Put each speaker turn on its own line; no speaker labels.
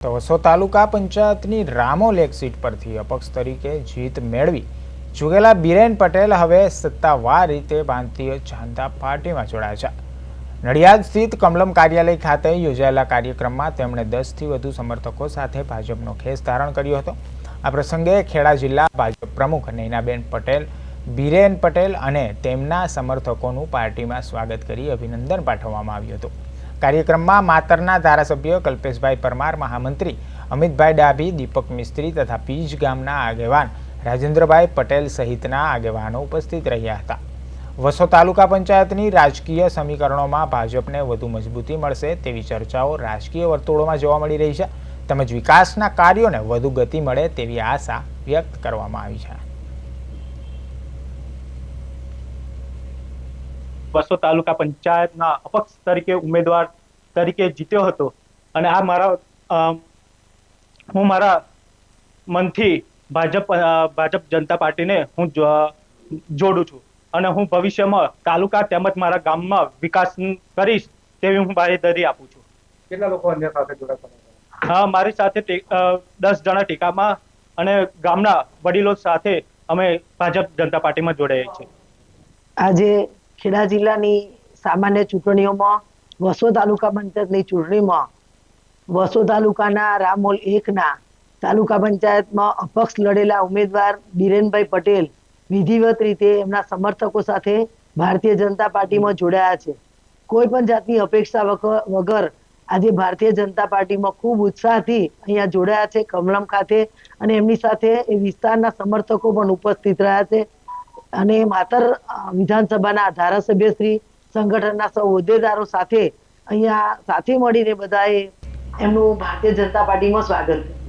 તો વસો તાલુકા પંચાયતની રામોલ એક સીટ પરથી અપક્ષ તરીકે જીત મેળવી ચૂકેલા બીરેન પટેલ હવે સત્તાવાર રીતે ભારતીય જનતા પાર્ટીમાં જોડાયા છે। નડિયાદ સ્થિત કમલમ કાર્યાલય ખાતે યોજાયેલા કાર્યક્રમમાં તેમણે 10થી વધુ સમર્થકો સાથે ભાજપનો ખેસ ધારણ કર્યો હતો। આ પ્રસંગે ખેડા જિલ્લા ભાજપ પ્રમુખ નૈનાબેન પટેલ, બીરેન પટેલ અને તેમના સમર્થકોનું પાર્ટીમાં સ્વાગત કરી અભિનંદન પાઠવવામાં આવ્યું હતું। कार्यक्रम में मातरना धारासभ्य कल्पेशभाई परमार, महामंत्री अमितभाई डाभी, दीपक मिस्त्री तथा पीज गामना आगेवान राजेन्द्रभाई पटेल सहितना आगेवानो उपस्थित रह्या हता। वसो तालुका पंचायतनी राजकीय समीकरणों में भाजपने वधु मजबूती मळशे तेवी चर्चाओं राजकीय वर्तुळों में जोवा मळी रही छे, તેમજ विकासना कार्यों ने वधु गति मळे तेवी आशा व्यक्त करवामां आवी छे।
वसो तालुका पंचायतना अपक्ष तरीके उम्मीदवार तरीके जीत्यो हतो અને આ હું મારા મનથી ભાજપ જનતા પાર્ટીને હું જોડું છું અને હું ભવિષ્યમાં તાલુકા તેમજ મારા ગામમાં વિકાસ કરીશ તેવી હું બાહેધરી આપું છું।
કેટલા લોકો અન્ય સાથે જોડાયા?
હા, મારી સાથે 10 જણા ટીકામાં અને ગામના વડીલો સાથે અમે ભાજપ જનતા પાર્ટીમાં જોડાયા છીએ।
આજે ખેડા જિલ્લાની સામાન્ય ચૂંટણીઓમાં વસો તાલુકા પંચાયતની ચૂંટણીમાં વસો તાલુકાના રામોલ 1ના તાલુકા પંચાયતમાં અપક્ષ લડેલા ઉમેદવાર બીરેનભાઈ પટેલ વિધિવત રીતે એમના સમર્થકો સાથે ભારતીય જનતા પાર્ટીમાં જોડાયા છે। કોઈ પણ જાતની અપેક્ષા વગર આજે ભારતીય જનતા પાર્ટીમાં ખૂબ ઉત્સાહથી અહીંયા જોડાયા છે કમલમ ખાતે, અને એમની સાથે એ વિસ્તારના સમર્થકો પણ ઉપસ્થિત રહ્યા છે અને માતર વિધાનસભાના ધારાસભ્ય શ્રી, સંગઠનના સૌ હોદ્દેદારો સાથે અહીંયા સાથે મળીને બધાએ એમનું ભારતીય જનતા પાર્ટીમાં સ્વાગત કર્યું।